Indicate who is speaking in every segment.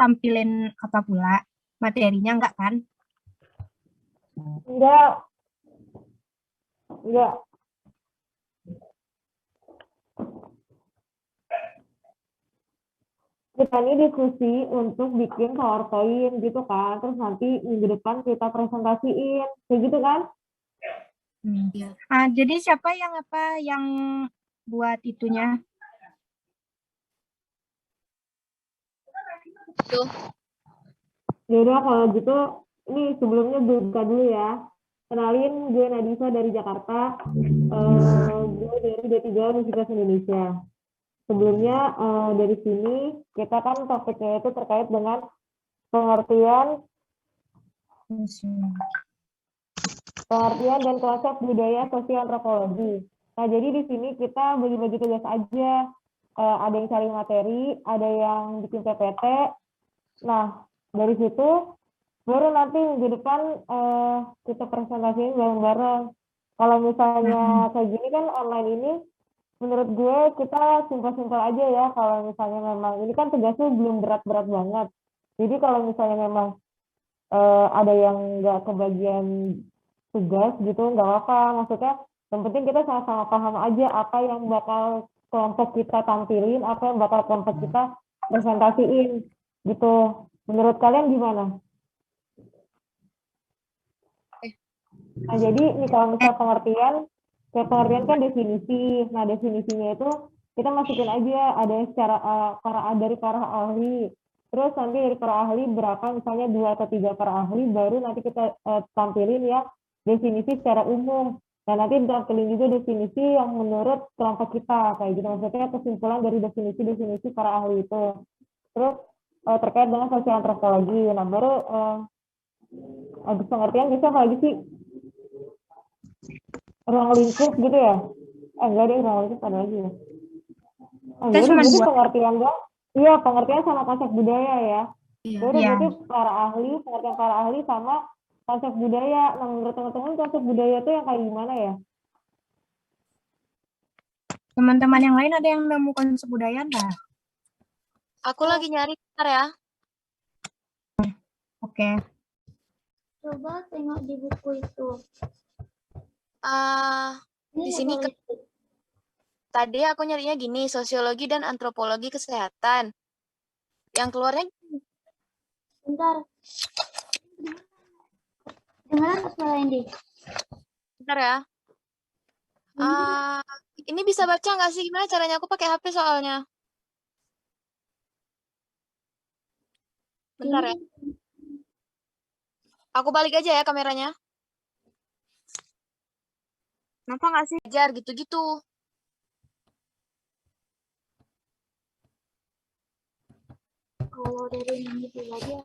Speaker 1: tampilin apa pula? Materinya enggak kan?
Speaker 2: Enggak. Kita ini diskusi untuk bikin PowerPoint gitu kan. Terus nanti minggu depan kita presentasiin. Kayak gitu kan?
Speaker 3: Iya.
Speaker 1: Jadi siapa yang buat itunya?
Speaker 3: Tuh.
Speaker 2: Yaudah kalau gitu, ini sebelumnya buka dulu ya. Kenalin, gue Nadisa dari Jakarta. Gue dari D3 Universitas Indonesia. Sebelumnya dari sini kita kan topiknya itu terkait dengan pengertian dan konsep budaya sosial antropologi. Nah, jadi di sini kita bagi-bagi tugas aja. Ada yang cari materi, ada yang bikin PPT. Nah, dari situ baru nanti minggu depan kita presentasiin bareng-bareng. Kalau misalnya kayak gini kan online ini, menurut gue kita simpel-simpel aja ya. Kalau misalnya memang ini kan tugasnya belum berat-berat banget. Jadi kalau misalnya memang ada yang nggak kebagian tugas gitu, nggak apa-apa. Maksudnya yang penting kita sama-sama paham aja apa yang bakal kelompok kita tampilin, apa yang bakal kelompok kita presentasiin gitu. Menurut kalian gimana? Nah, jadi ini kalau misal pengertian kan definisi. Nah, definisinya itu kita masukin aja, ada yang secara dari para ahli. Terus nanti dari para ahli berapa, misalnya 2 atau 3 para ahli, baru nanti kita tampilin ya definisi secara umum. Nah, nanti tampilin juga definisi yang menurut kelompok kita, kayak gitu. Maksudnya kesimpulan dari definisi-definisi para ahli itu. Terus terkait dengan sosial antropologi. Nah, baru habis pengertian bisa apa lagi sih? Ruang lingkup gitu ya? Enggak deh, ruang lingkup ada lagi ya. Jadi pengertian dong. Iya, pengertian sama konsep budaya ya. Jadi berarti pengertian para ahli sama konsep budaya. Nah, menurut teman-teman konsep budaya itu yang kayak gimana ya?
Speaker 1: Teman-teman yang lain ada yang nemu konsep budaya enggak?
Speaker 3: Aku lagi nyari bentar ya.
Speaker 1: Oke.
Speaker 4: Coba tengok di buku itu.
Speaker 3: Di sini tadi aku nyarinya gini, sosiologi dan antropologi kesehatan. Yang keluarnya
Speaker 4: bentar. Gimana suara ini?
Speaker 3: Bentar ya. Ini bisa baca nggak sih? Gimana caranya? Aku pakai HP soalnya. Bentar ya. Aku balik aja ya kameranya. Kenapa nggak sih? Ajar gitu-gitu.
Speaker 4: Kalau dari yang itu aja,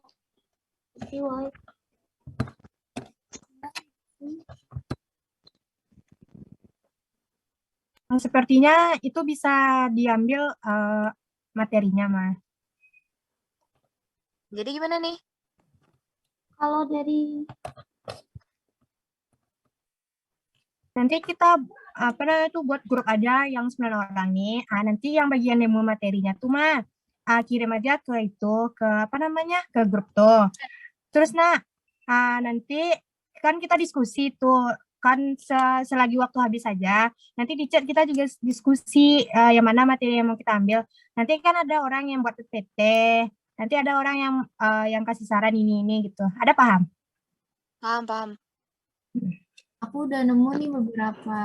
Speaker 1: Sepertinya itu bisa diambil materinya, Mas.
Speaker 3: Jadi gimana nih?
Speaker 4: Kalau dari
Speaker 1: nanti kita buat grup aja yang 9 orang nih. Nanti yang bagian demo materinya tuh mah kirim aja ke ke grup tuh. Terus nanti kan kita diskusi tuh kan selagi waktu habis saja. Nanti di chat kita juga diskusi yang mana materi yang mau kita ambil. Nanti kan ada orang yang buat PPT, nanti ada orang yang kasih saran ini gitu. Ada paham?
Speaker 3: Paham.
Speaker 4: aku udah nemu nih beberapa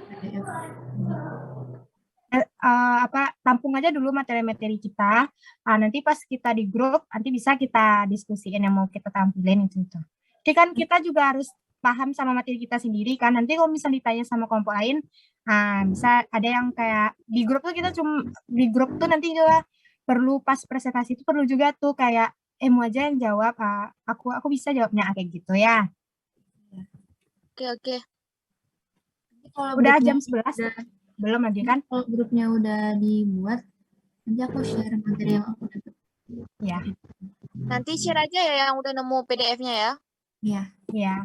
Speaker 4: PDF.
Speaker 1: Tampung aja dulu materi-materi kita. Nanti pas kita di grup, nanti bisa kita diskusiin yang mau kita tampilin itu. Jadi kan kita juga harus paham sama materi kita sendiri kan. Nanti kalau misalnya ditanya sama kelompok lain, bisa ada yang kayak di grup tuh nanti juga perlu pas presentasi itu perlu juga tuh kayak mau aja yang jawab. Aku bisa jawabnya kayak gitu ya.
Speaker 3: Oke.
Speaker 1: Udah jam 11. Belum lagi kan?
Speaker 4: Kalau grupnya udah dibuat, nanti aku share materi yang aku dapat.
Speaker 1: Ya.
Speaker 3: Nanti share aja ya yang udah nemu PDF-nya ya.
Speaker 1: Iya.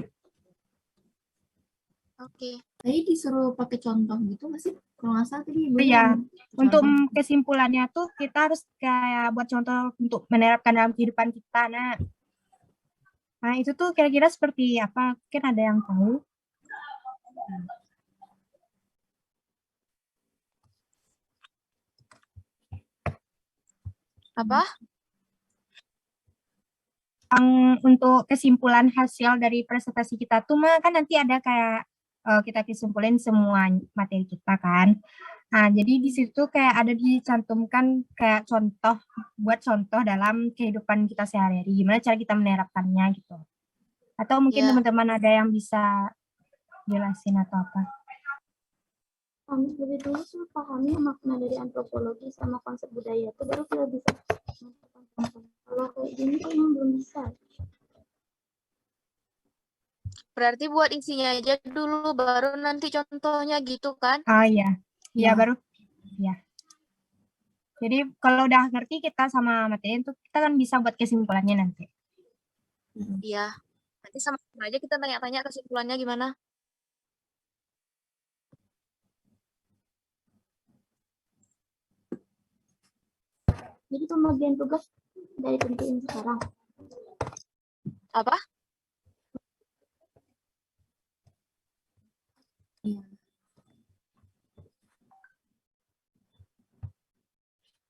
Speaker 3: Oke.
Speaker 4: Tadi disuruh pakai contoh gitu nggak sih? Kalau nggak salah tadi Ibu
Speaker 1: Iya, untuk
Speaker 4: contoh.
Speaker 1: kesimpulannya tuh kita harus kayak buat contoh untuk menerapkan dalam kehidupan kita. Nah itu tuh kira-kira seperti apa? Mungkin ada yang tahu?
Speaker 3: Apa?
Speaker 1: Untuk kesimpulan hasil dari presentasi kita tuh mah kan nanti ada kayak kita kesimpulin semua materi kita kan. Nah, jadi di situ kayak ada dicantumkan kayak buat contoh dalam kehidupan kita sehari-hari. Gimana cara kita menerapkannya gitu. Atau mungkin
Speaker 3: Ya.
Speaker 1: teman-teman ada yang bisa jelasin atau apa?
Speaker 5: Kami lebih dulu tuh pahami makna dari antropologi sama konsep budaya itu baru kita bisa mempertahankan. Kalau kayak gini kayaknya belum bisa.
Speaker 3: Berarti buat isinya aja dulu, baru nanti contohnya gitu kan?
Speaker 1: Ah iya, iya
Speaker 4: Ya.
Speaker 1: baru, ya. Jadi kalau udah ngerti kita sama materi itu kita kan bisa buat kesimpulannya nanti.
Speaker 3: Iya. Nanti sama aja kita tanya-tanya kesimpulannya gimana.
Speaker 5: Jadi pembagian tugas dari tentuin sekarang.
Speaker 3: Apa?
Speaker 4: Iya.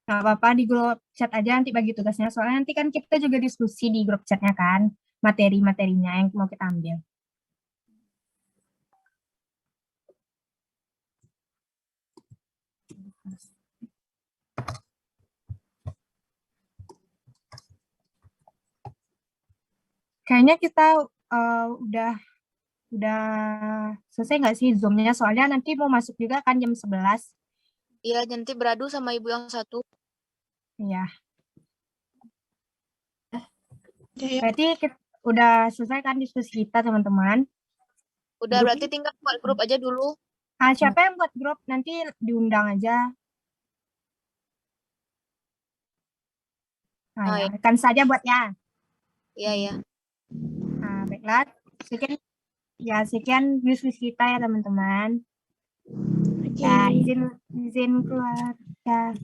Speaker 1: Nggak apa-apa di grup chat aja nanti bagi tugasnya. Soalnya nanti kan kita juga diskusi di grup chatnya kan. Materi-materinya yang mau kita ambil. Kayaknya kita udah selesai nggak sih Zoom-nya? Soalnya nanti mau masuk juga kan jam 11.
Speaker 3: Iya, nanti beradu sama ibu yang satu.
Speaker 1: Iya. Berarti udah selesai kan diskusi kita teman-teman?
Speaker 3: Udah, berarti tinggal buat grup aja dulu.
Speaker 1: Ah, siapa yang buat grup? Nanti diundang aja. Nah, ya, kan saja buat ya.
Speaker 3: Iya, iya.
Speaker 1: Nah, baiklah. Sekian diskusi kita ya teman-teman. Ya, izin keluar. Ya.